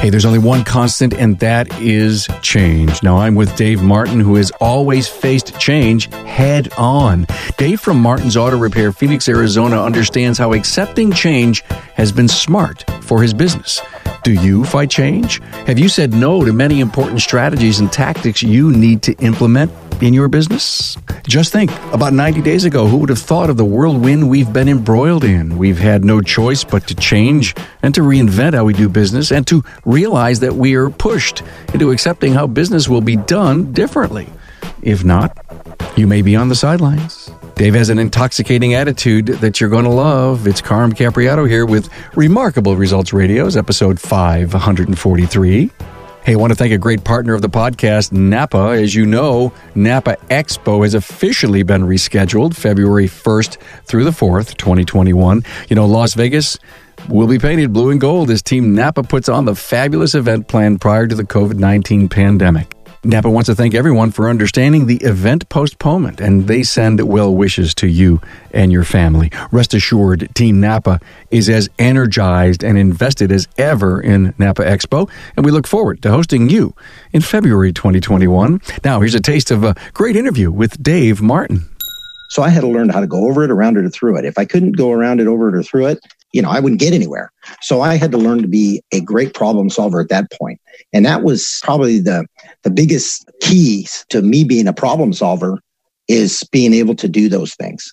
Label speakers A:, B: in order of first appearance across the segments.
A: Hey, there's only one constant, and that is change. Now, I'm with Dave Martin, who has always faced change head on. Dave from Martin's Auto Repair, Phoenix, Arizona, understands how accepting change has been smart for his business. Do you fight change? Have you said no to many important strategies and tactics you need to implement in your business? Just think, about 90 days ago, who would have thought of the whirlwind we've been embroiled in? We've had no choice but to change and to reinvent how we do business and to realize that we are pushed into accepting how business will be done differently. If not, you may be on the sidelines. Dave has an intoxicating attitude that you're going to love. It's Carm Capriato here with Remarkable Results Radio's episode 543. Hey, I want to thank a great partner of the podcast, Napa. As you know, Napa Expo has officially been rescheduled February 1st through the 4th, 2021. You know, Las Vegas will be painted blue and gold as Team Napa puts on the fabulous event planned prior to the COVID-19 pandemic. Napa wants to thank everyone for understanding the event postponement, and they send well wishes to you and your family. Rest assured, Team Napa is as energized and invested as ever in Napa Expo, and we look forward to hosting you in February 2021. Now, here's a taste of a great interview with Dave Martin.
B: So I had to learn how to go over it, around it, or through it. If I couldn't go around it, over it, or through it, I wouldn't get anywhere. So I had to learn to be a great problem solver at that point. And that was probably the biggest keys to me being a problem solver, is being able to do those things.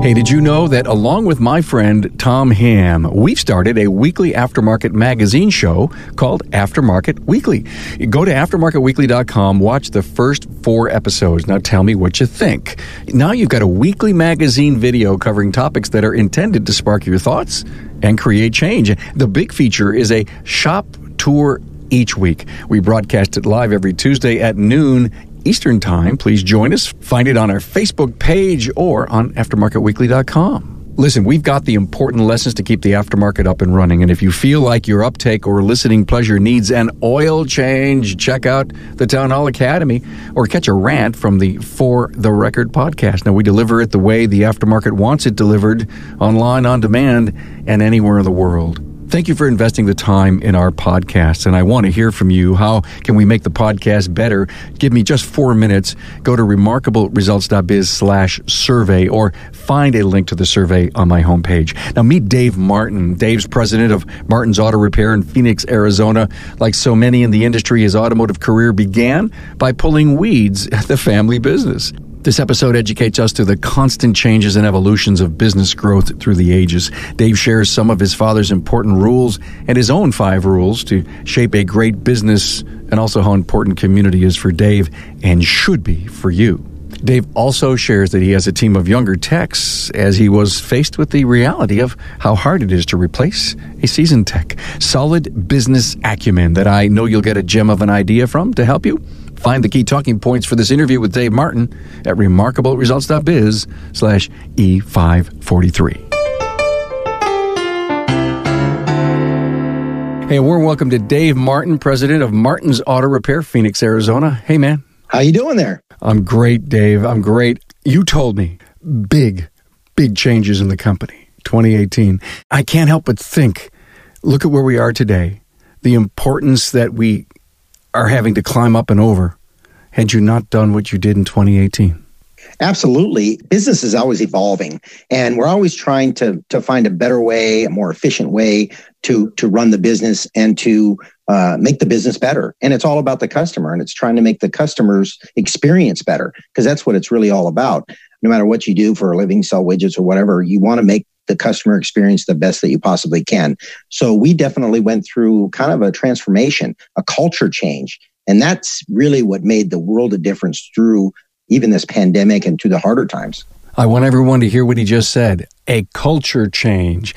A: Hey, did you know that along with my friend Tom Ham, we've started a weekly aftermarket magazine show called Aftermarket Weekly? Go to aftermarketweekly.com, watch the first 4 episodes. Now tell me what you think. Now you've got a weekly magazine video covering topics that are intended to spark your thoughts and create change. The big feature is a shop tour each week. We broadcast it live every Tuesday at noon Eastern Time. Please join us. Find it on our Facebook page or on aftermarketweekly.com. Listen, we've got the important lessons to keep the aftermarket up and running, and if you feel like your uptake or listening pleasure needs an oil change, check out the Town Hall Academy or catch a rant from the For the Record podcast. Now, we deliver it the way the aftermarket wants it delivered, online, on demand, and anywhere in the world. Thank you for investing the time in our podcast, and I want to hear from you. How can we make the podcast better? Give me just 4 minutes. Go to remarkableresults.biz/survey or find a link to the survey on my homepage. Now, meet Dave Martin. Dave's president of Martin's Auto Repair in Phoenix, Arizona. Like so many in the industry, his automotive career began by pulling weeds at the family business. This episode educates us through the constant changes and evolutions of business growth through the ages. Dave shares some of his father's important rules and his own 5 rules to shape a great business, and also how important community is for Dave and should be for you. Dave also shares that he has a team of younger techs as he was faced with the reality of how hard it is to replace a seasoned tech. Solid business acumen that I know you'll get a gem of an idea from to help you. Find the key talking points for this interview with Dave Martin at remarkableresults.biz/E543. Hey, a warm welcome to Dave Martin, president of Martin's Auto Repair, Phoenix, Arizona. Hey, man.
B: How you doing there?
A: I'm great, Dave. I'm great. You told me big changes in the company, 2018. I can't help but think, look at where we are today, the importance that we are having to climb up and over, had you not done what you did in 2018.
B: Absolutely. Business is always evolving, and we're always trying to find a better way, a more efficient way to run the business and to make the business better. And it's all about the customer, and it's trying to make the customer's experience better, because that's what it's really all about. No matter what you do for a living, sell widgets or whatever, you want to make the customer experience the best that you possibly can. So we definitely went through kind of a transformation, a culture change. And that's really what made the world a difference through even this pandemic and through the harder times.
A: I want everyone to hear what he just said, a culture change.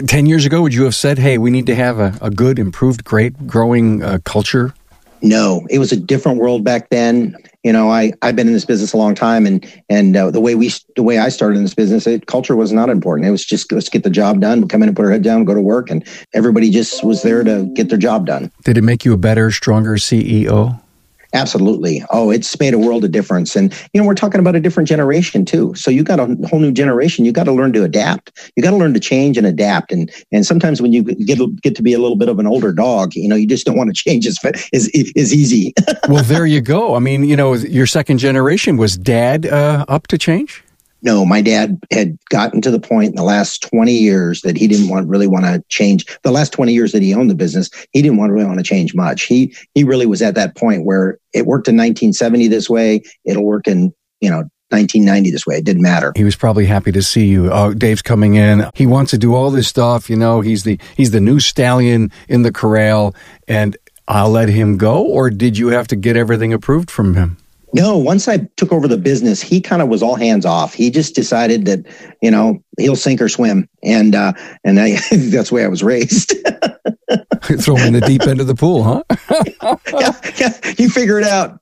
A: 10 years ago, would you have said, hey, we need to have a good, improved, great, growing culture?
B: No, it was a different world back then. I've been in this business a long time, and the way I started in this business, culture was not important. It was just, let's get the job done. We'll come in and put our head down, go to work, and everybody just was there to get their job done.
A: Did it make you a better, stronger CEO?
B: Absolutely. Oh, it's made a world of difference. And, we're talking about a different generation too. So you got a whole new generation. You got to learn to adapt. You got to learn to change and adapt. And sometimes when you get to be a little bit of an older dog, you just don't want to change as easy.
A: Well, there you go. I mean, your second generation, was Dad up to change?
B: No, my dad had gotten to the point in the last 20 years that he didn't really want to change. The last 20 years that he owned the business, he didn't really want to change much. He really was at that point where it worked in 1970 this way. It'll work in, 1990 this way. It didn't matter.
A: He was probably happy to see you. Oh, Dave's coming in. He wants to do all this stuff. He's the new stallion in the corral, and I'll let him go? Or did you have to get everything approved from him?
B: No, once I took over the business, he kind of was all hands off. He just decided that, he'll sink or swim. And that's the way I was raised.
A: Throw him in the deep end of the pool, huh?
B: yeah, you figure it out.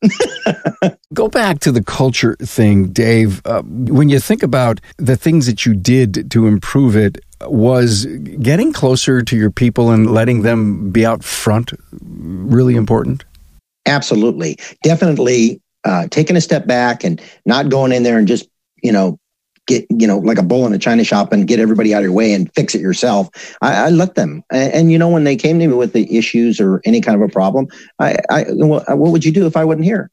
A: Go back to the culture thing, Dave. When you think about the things that you did to improve it, was getting closer to your people and letting them be out front really important?
B: Absolutely. Definitely. Taking a step back and not going in there and just, get, like a bull in a china shop and get everybody out of your way and fix it yourself. I let them. And when they came to me with the issues or any kind of a problem, what would you do if I wasn't here?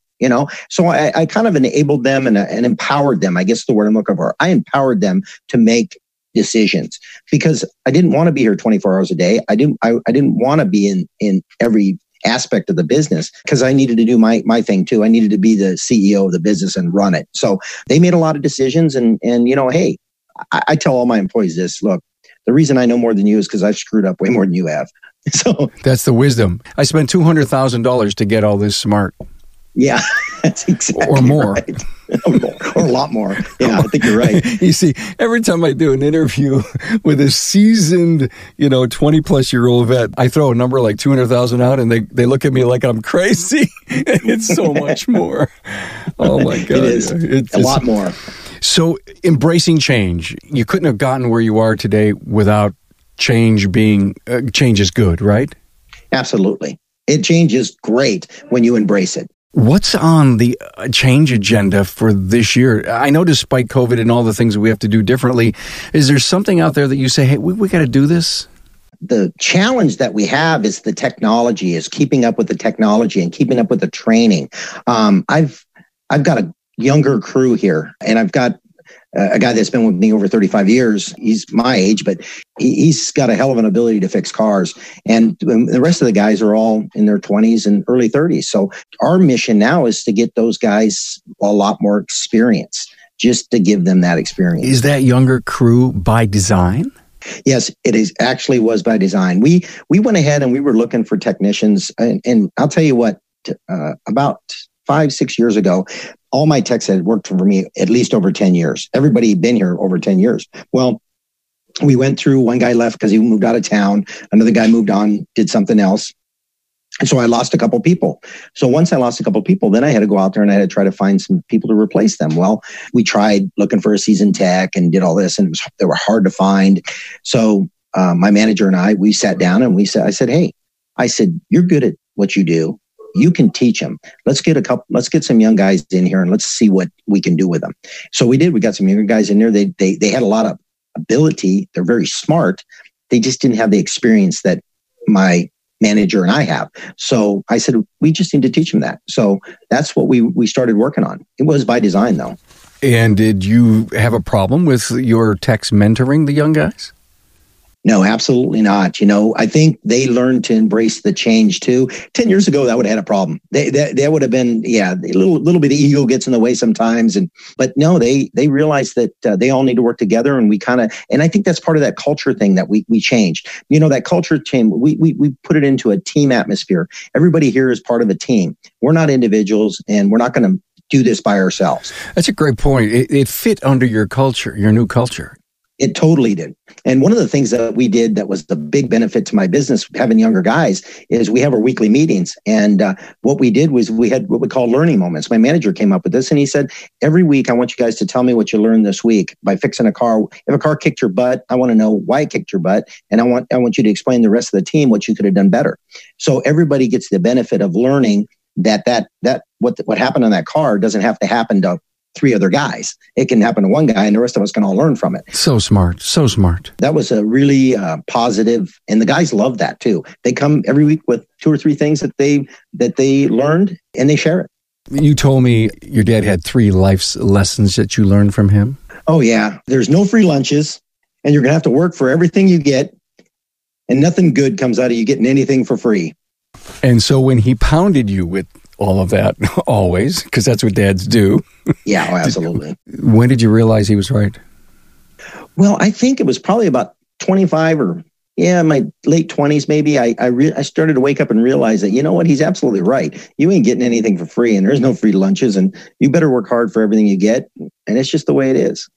B: So I kind of enabled them and empowered them. I guess the word I'm looking for. I empowered them to make decisions because I didn't want to be here 24 hours a day. I didn't want to be in every aspect of the business because I needed to do my thing too. I needed to be the CEO of the business and run it. So they made a lot of decisions and hey, I tell all my employees this, look, the reason I know more than you is because I've screwed up way more than you have. So
A: that's the wisdom. I spent $200,000 to get all this smart.
B: Yeah, that's exactly
A: or more.
B: Right. Or a lot more. Yeah, I think you're right.
A: You see, every time I do an interview with a seasoned, 20-plus-year-old vet, I throw a number like 200,000 out, and they look at me like I'm crazy. It's so much more. Oh my God,
B: it is it's a lot more.
A: So, embracing change, you couldn't have gotten where you are today without change being change is good, right?
B: Absolutely, change is great when you embrace it.
A: What's on the change agenda for this year? I know despite COVID and all the things we have to do differently, is there something out there that you say, hey, we got to do this?
B: The challenge that we have is the technology, is keeping up with the technology and keeping up with the training. I've got a younger crew here, and I've got a guy that's been with me over 35 years. He's my age, but he's got a hell of an ability to fix cars. And the rest of the guys are all in their 20s and early 30s. So our mission now is to get those guys a lot more experience, just to give them that experience.
A: Is that younger crew by design?
B: Yes, it is. Actually was by design. We went ahead and we were looking for technicians. And I'll tell you what, about 5-6 years ago, all my techs had worked for me at least over 10 years. Everybody had been here over 10 years. Well, we went through, one guy left because he moved out of town. Another guy moved on, did something else. And so I lost a couple people. So once I lost a couple people, then I had to go out there and I had to try to find some people to replace them. Well, we tried looking for a seasoned tech and did all this, and they were hard to find. So my manager and we sat down and I said, you're good at what you do. You can teach them. Let's get some young guys in here and let's see what we can do with them. So we did. We got some younger guys in there. They had a lot of ability. They're very smart. They just didn't have the experience that my manager and I have. So I said, we just need to teach them that. So that's what we started working on. It was by design though.
A: And did you have a problem with your techs mentoring the young guys?
B: No, absolutely not. I think they learned to embrace the change too. 10 years ago, that would have had a problem. That would have been, a little bit of ego gets in the way sometimes. But no, they realized that they all need to work together, and and I think that's part of that culture thing that we changed. That culture team, we put it into a team atmosphere. Everybody here is part of a team. We're not individuals, and we're not going to do this by ourselves.
A: That's a great point. It fit under your culture, your new culture.
B: It totally did. And one of the things that we did that was the big benefit to my business, having younger guys, is we have our weekly meetings. And what we did was we had what we call learning moments. My manager came up with this, and he said, every week, I want you guys to tell me what you learned this week by fixing a car. If a car kicked your butt, I want to know why it kicked your butt. And I want you to explain to the rest of the team what you could have done better. So everybody gets the benefit of learning what happened on that car doesn't have to happen to 3 other guys. It can happen to one guy, and the rest of us can all learn from it.
A: So smart. So smart.
B: That was a really positive, and the guys love that too. They come every week with 2 or 3 things that they learned, and they share it.
A: You told me your dad had 3 life lessons that you learned from him.
B: Oh yeah. There's no free lunches, and you're going to have to work for everything you get, and nothing good comes out of you getting anything for free.
A: And so when he pounded you with all of that, always, because that's what dads do.
B: Yeah, absolutely.
A: When did you realize he was right?
B: Well, I think it was probably about 25 or my late 20s maybe. I started to wake up and realize that, you know what, he's absolutely right. You ain't getting anything for free, and there's no free lunches, and you better work hard for everything you get. And it's just the way it is.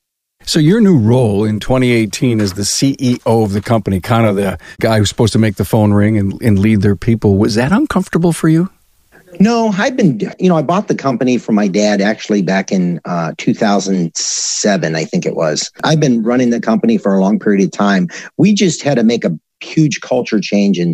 A: So your new role in 2018 as the CEO of the company, kind of the guy who's supposed to make the phone ring and lead their people, was that uncomfortable for you?
B: No, I bought the company from my dad actually back in 2007, I think it was. I've been running the company for a long period of time. We just had to make a huge culture change in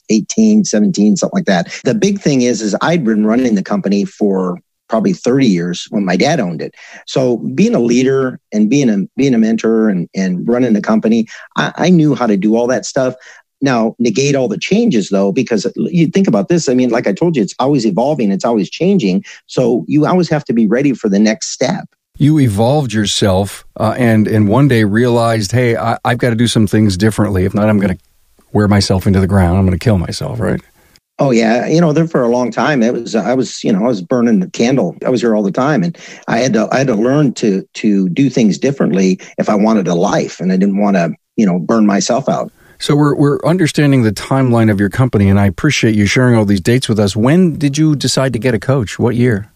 B: 18, 17, something like that. The big thing is I'd been running the company for probably 30 years when my dad owned it. So being a leader and being a mentor and running the company, I knew how to do all that stuff. Now, negate all the changes, though, because you think about this. I mean, like I told you, it's always evolving. It's always changing. So you always have to be ready for the next step.
A: You evolved yourself and one day realized, hey, I've got to do some things differently. If not, I'm going to wear myself into the ground. I'm going to kill myself, right?
B: Oh, yeah. There for a long time, I was burning the candle. I was here all the time. And I had to learn to do things differently if I wanted a life, and I didn't want to, burn myself out.
A: So we're understanding the timeline of your company, and I appreciate you sharing all these dates with us. When did you decide to get a coach? What year?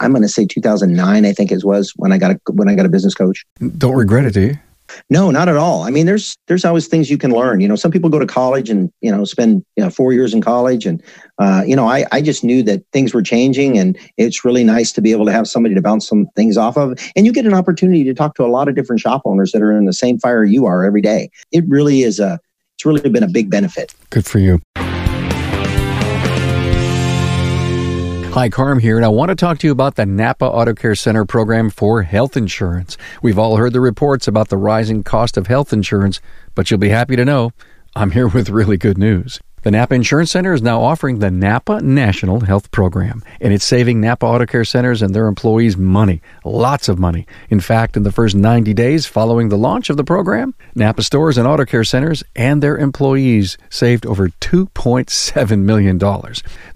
B: I'm going to say 2009, I think it was when I got a business coach.
A: Don't regret it, do you?
B: No, not at all. I mean, there's always things you can learn. Some people go to college and, spend 4 years in college. And, I just knew that things were changing, and it's really nice to be able to have somebody to bounce some things off of. And you get an opportunity to talk to a lot of different shop owners that are in the same fire you are every day. It really is it's really been a big benefit.
A: Good for you. Hi, Qamree here, and I want to talk to you about the Napa Auto Care Center program for health insurance. We've all heard the reports about the rising cost of health insurance, but you'll be happy to know I'm here with really good news. The Napa Insurance Center is now offering the Napa National Health Program, and it's saving Napa Auto Care Centers and their employees money, lots of money. In fact, in the first 90 days following the launch of the program, Napa stores and auto care centers and their employees saved over $2.7 million.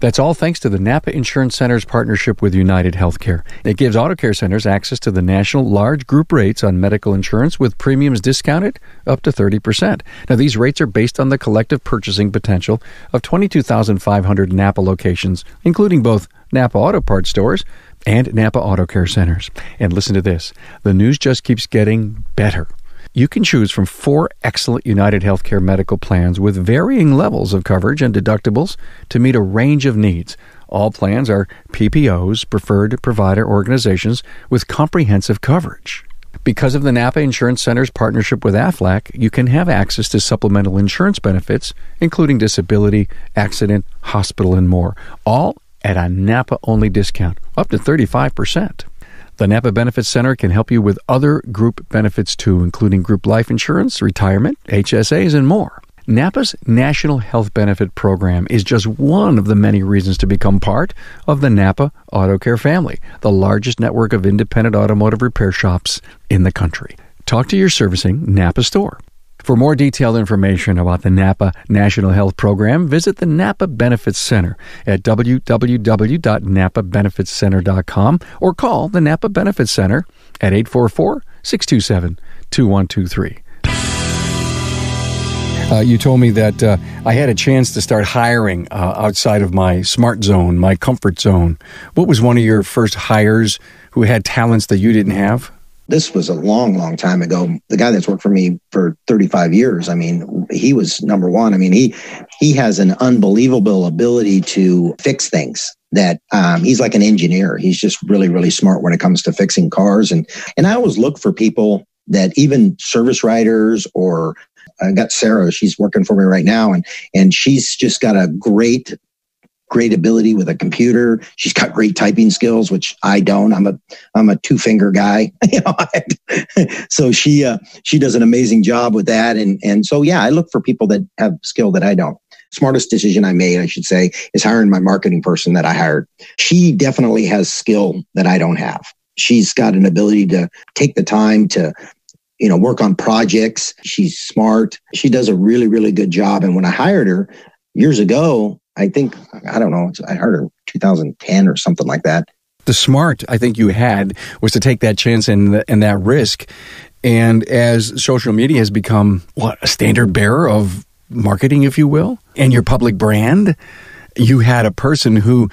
A: That's all thanks to the Napa Insurance Center's partnership with United Healthcare. It gives auto care centers access to the national large group rates on medical insurance with premiums discounted up to 30%. Now, these rates are based on the collective purchasing potential of 22,500 Napa locations, including both Napa Auto Parts stores and Napa Auto Care Centers. And listen to this. The news just keeps getting better. You can choose from 4 excellent United Healthcare medical plans with varying levels of coverage and deductibles to meet a range of needs. All plans are PPOs, preferred provider organizations, with comprehensive coverage. Because of the Napa Insurance Center's partnership with Aflac, you can have access to supplemental insurance benefits, including disability, accident, hospital, and more, all at a Napa-only discount, up to 35%. The Napa Benefits Center can help you with other group benefits too, including group life insurance, retirement, HSAs, and more. Napa's National Health Benefit Program is just one of the many reasons to become part of the Napa Auto Care family, the largest network of independent automotive repair shops in the country. Talk to your servicing Napa store. For more detailed information about the Napa National Health Program, visit the Napa Benefits Center at www.napabenefitscenter.com or call the Napa Benefits Center at 844-627-2123. You told me that I had a chance to start hiring outside of my smart zone, my comfort zone. What was one of your first hires who had talents that you didn't have?
B: This was a long, long time ago. The guy that's worked for me for 35 years, I mean, he was number one. I mean, he has an unbelievable ability to fix things. That he's like an engineer. He's just really, really smart when it comes to fixing cars. And I always look for people that even service writers or I got Sarah, she's working for me right now, and she's just got a great great ability with a computer. She's got great typing skills, which I don't. I'm a two-finger guy. So she does an amazing job with that. And so, yeah, I look for people that have skill that I don't. Smartest decision I made, I should say, is hiring my marketing person that I hired. She definitely has skill that I don't have. She's got an ability to take the time to, work on projects. She's smart. She does a really, really good job. And when I hired her years ago, I hired her in 2010 or something like that.
A: The smart I think you had was to take that chance and that risk. And as social media has become, a standard bearer of marketing, if you will, and your public brand, you had a person who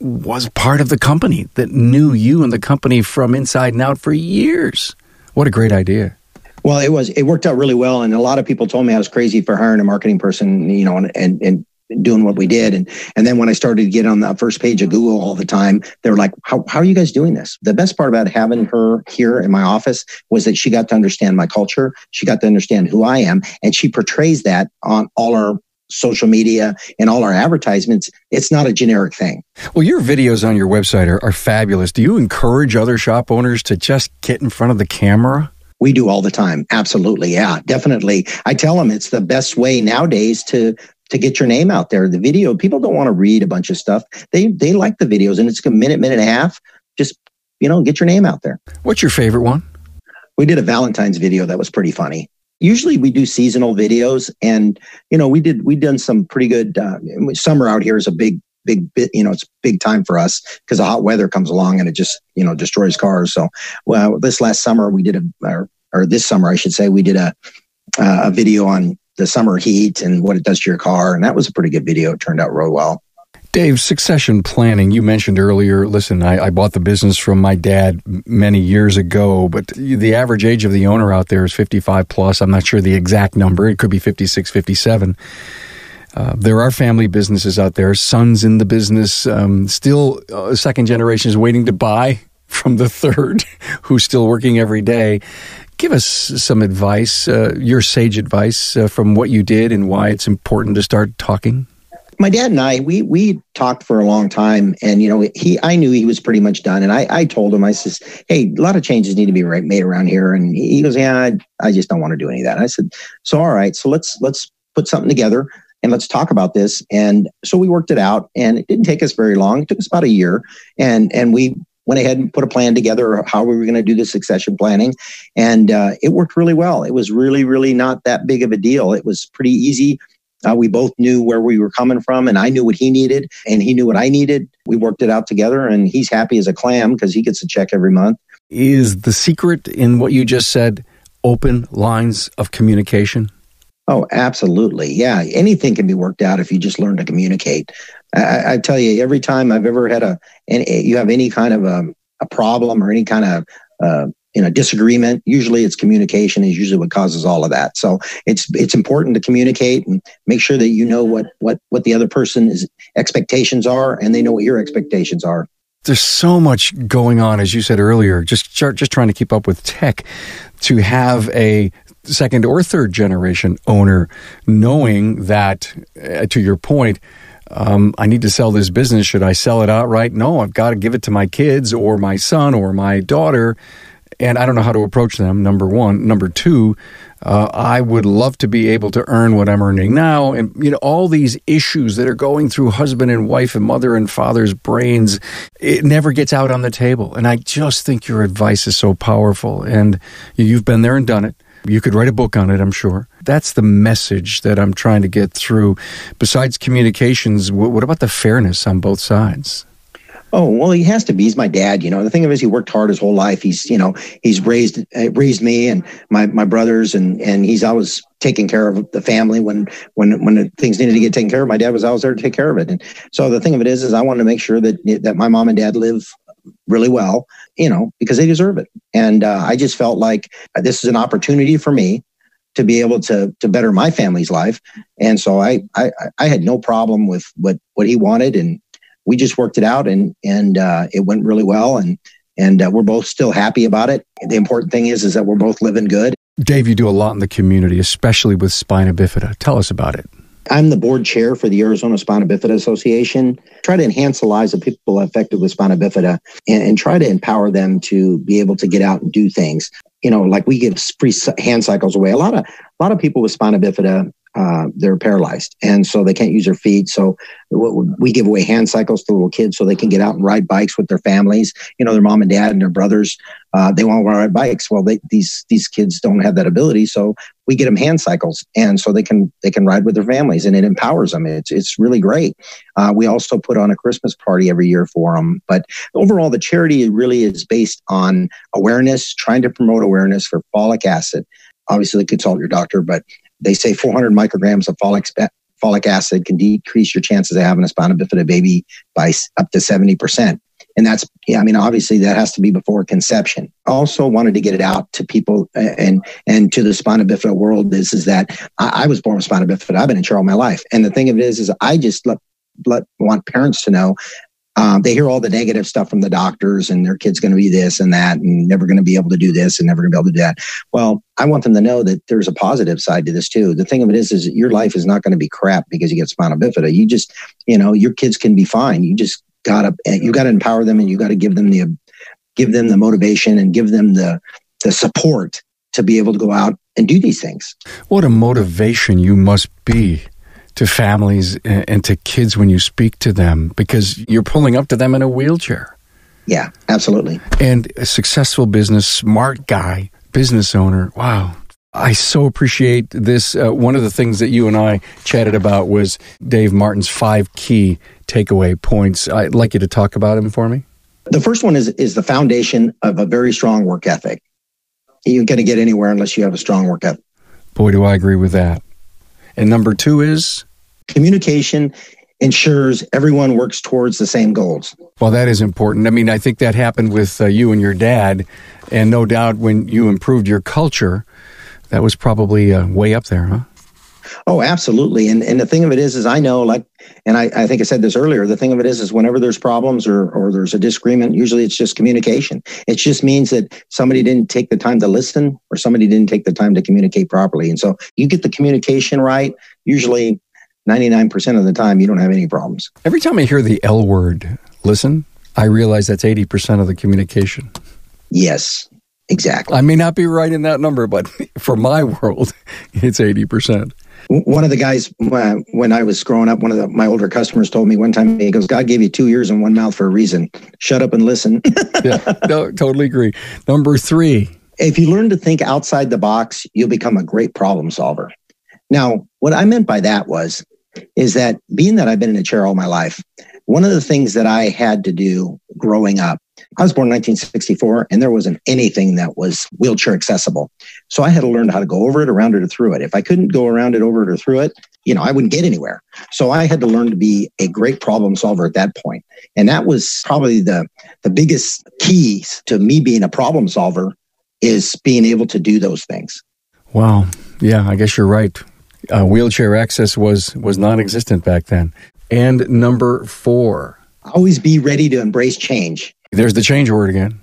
A: was part of the company that knew you and the company from inside and out for years. What a great idea.
B: Well, it worked out really well. And a lot of people told me I was crazy for hiring a marketing person, and doing what we did. And then when I started to get on the first page of Google all the time, they were like, how are you guys doing this? The best part about having her here in my office was that she got to understand my culture. She got to understand who I am. And she portrays that on all our social media and all our advertisements. It's not a generic thing.
A: Well, your videos on your website are fabulous. Do you encourage other shop owners to just get in front of the camera?
B: We do all the time. Absolutely. Yeah, definitely. I tell them it's the best way nowadays to get your name out there. The video, people don't want to read a bunch of stuff. They like the videos, and it's a minute and a half. Just, get your name out there. What's
A: your favorite one?
B: We did a Valentine's video that was pretty funny. Usually we do seasonal videos, and, we've done some pretty good, summer out here is a big bit, it's big time for us because the hot weather comes along and it just, destroys cars. So, this last summer we did this summer, I should say, we did a video on the summer heat and what it does to your car. And that was a pretty good video. It turned out real well.
A: Dave, succession planning, you mentioned earlier, listen, I bought the business from my dad many years ago, but the average age of the owner out there is 55 plus. I'm not sure the exact number. It could be 56, 57. There are family businesses out there, sons in the business, still second generation is waiting to buy from the third, who's still working every day. Give us some advice, your sage advice from what you did and why it's important to start talking.
B: My dad and I, we talked for a long time, and I knew he was pretty much done, and I told him, I says, hey, a lot of changes need to be made around here, and he goes, yeah, I just don't want to do any of that. I said, so all right, so let's put something together and let's talk about this. And so we worked it out, and it didn't take us very long. It took us about a year, and we went ahead and put a plan together of how we were going to do the succession planning. And it worked really well. It was really, really not that big of a deal. It was pretty easy. We both knew where we were coming from, and I knew what he needed, and he knew what I needed. We worked it out together, and he's happy as a clam because he gets a check every month.
A: Is the secret in what you just said open lines of communication?
B: Oh, absolutely. Yeah. Anything can be worked out if you just learn to communicate. I tell you, every time I've ever had you have any kind of a problem or any kind of, disagreement, usually it's communication is usually what causes all of that. So it's important to communicate and make sure that you know what the other person's expectations are, and they know what your expectations are.
A: There's so much going on, as you said earlier, just trying to keep up with tech, to have a second or third generation owner knowing that, to your point, I need to sell this business. Should I sell it outright? No, I've got to give it to my kids or my son or my daughter. And I don't know how to approach them, number one. Number two, I would love to be able to earn what I'm earning now. And, all these issues that are going through husband and wife and mother and father's brains, it never gets out on the table. And I just think your advice is so powerful. And you've been there and done it. You could write a book on it, I'm sure. That's the message that I'm trying to get through. Besides communications, what about the fairness on both sides?
B: Oh, well, he has to be. He's my dad. The thing of it is he worked hard his whole life. He's raised me and my brothers, and he's always taking care of the family when things needed to get taken care of. My dad was always there to take care of it. And so the thing of it is I wanted to make sure that my mom and dad live really well, because they deserve it. And I just felt like this is an opportunity for me to be able to better my family's life. And so I had no problem with what he wanted, and we just worked it out, and it went really well, and we're both still happy about it. The important thing is that we're both living good.
A: Dave, you do a lot in the community, especially with Spina Bifida. Tell us about it.
B: I'm the board chair for the Arizona Spina Bifida Association. Try to enhance the lives of people affected with spina bifida and try to empower them to be able to get out and do things. Like we give free hand cycles away. A lot of people with spina bifida, they're paralyzed, and so they can't use their feet. So we give away hand cycles to little kids so they can get out and ride bikes with their families. Their mom and dad and their brothers, they want to ride bikes. Well, these kids don't have that ability, so we get them hand cycles, and so they can ride with their families, and it empowers them. It's really great. We also put on a Christmas party every year for them. But overall, the charity really is based on awareness, trying to promote awareness for folic acid. Obviously, consult your doctor, but they say 400 micrograms of folic acid can decrease your chances of having a spina bifida baby by up to 70%. And that's, obviously that has to be before conception. Also wanted to get it out to people and to the spina bifida world is that I was born with spina bifida. I've been in chair all my life. And the thing of it is I just want parents to know, they hear all the negative stuff from the doctors and their kid's going to be this and that and never going to be able to do this and never going to be able to do that. Well, I want them to know that there's a positive side to this too. The thing of it is your life is not going to be crap because you get spina bifida. You just, your kids can be fine. You just gotta empower them, and you got to give them the motivation and give them the support to be able to go out and do these things.
A: What a motivation you must be to families and to kids when you speak to them, because you're pulling up to them in a wheelchair.
B: Yeah, absolutely.
A: And a successful business, smart guy, business owner. Wow. I so appreciate this. One of the things that you and I chatted about was Dave Martin's 5 key takeaway points. I'd like you to talk about them for me.
B: The first one is the foundation of a very strong work ethic. You're going to get anywhere unless you have a strong work ethic.
A: Boy, do I agree with that. And number 2 is?
B: Communication ensures everyone works towards the same goals.
A: Well, that is important. I think that happened with you and your dad. And no doubt when you improved your culture, that was probably way up there, huh?
B: Oh, absolutely. And the thing of it is I know, and I think I said this earlier, the thing of it is whenever there's problems or there's a disagreement, usually it's just communication. It just means that somebody didn't take the time to listen or somebody didn't take the time to communicate properly. And so you get the communication right, usually 99% of the time, you don't have any problems.
A: Every time I hear the L word, listen, I realize that's 80% of the communication.
B: Yes. Exactly.
A: I may not be right in that number, but for my world, it's 80%.
B: One of the guys, when I was growing up, one of my older customers told me one time, he goes, God gave you 2 ears and 1 mouth for a reason. Shut up and listen.
A: Yeah, no, totally agree. Number 3.
B: If you learn to think outside the box, you'll become a great problem solver. Now, what I meant by that is that being that I've been in a chair all my life, one of the things that I had to do growing up, I was born in 1964, and there wasn't anything that was wheelchair accessible. So I had to learn how to go over it, around it, or through it. If I couldn't go around it, over it, or through it, I wouldn't get anywhere. So I had to learn to be a great problem solver at that point. And that was probably the biggest keys to me being a problem solver is being able to do those things.
A: Wow. Yeah, I guess you're right. Wheelchair access was non-existent back then. And number 4.
B: Always be ready to embrace change.
A: There's the change word again.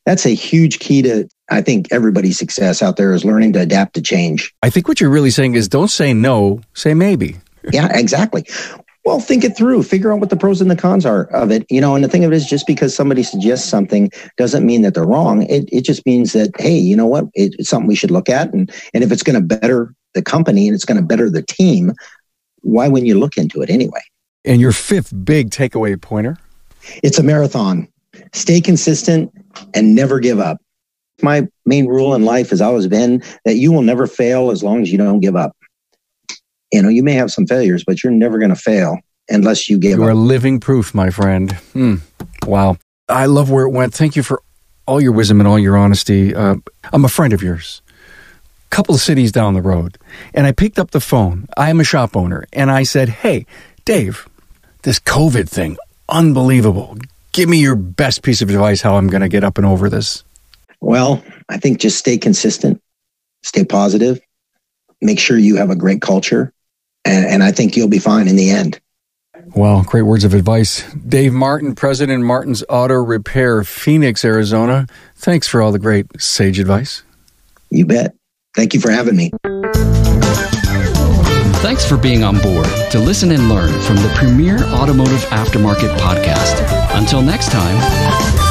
B: That's a huge key to, I think, everybody's success out there is learning to adapt to change.
A: I think what you're really saying is don't say no, say maybe.
B: Yeah, exactly. Well, think it through. Figure out what the pros and the cons are of it. And the thing of it is just because somebody suggests something doesn't mean that they're wrong. It just means that, hey, you know what? It's something we should look at. And if it's going to better the company and it's going to better the team, why wouldn't you look into it anyway?
A: And your 5th big takeaway pointer?
B: It's a marathon. Stay consistent and never give up. My main rule in life has always been that you will never fail as long as you don't give up. You may have some failures, but you're never going to fail unless you give up.
A: You are living proof, my friend. Wow. I love where it went. Thank you for all your wisdom and all your honesty. I'm a friend of yours. Couple of cities down the road. And I picked up the phone. I am a shop owner. And I said, hey, Dave, this COVID thing, unbelievable. Give me your best piece of advice how I'm going to get up and over this.
B: Well, I think just stay consistent, stay positive, make sure you have a great culture, and I think you'll be fine in the end.
A: Well, great words of advice. Dave Martin, President Martin's Auto Repair, Phoenix, Arizona. Thanks for all the great sage advice.
B: You bet. Thank you for having me.
C: Thanks for being on board to listen and learn from the premier automotive aftermarket podcast. Until next time.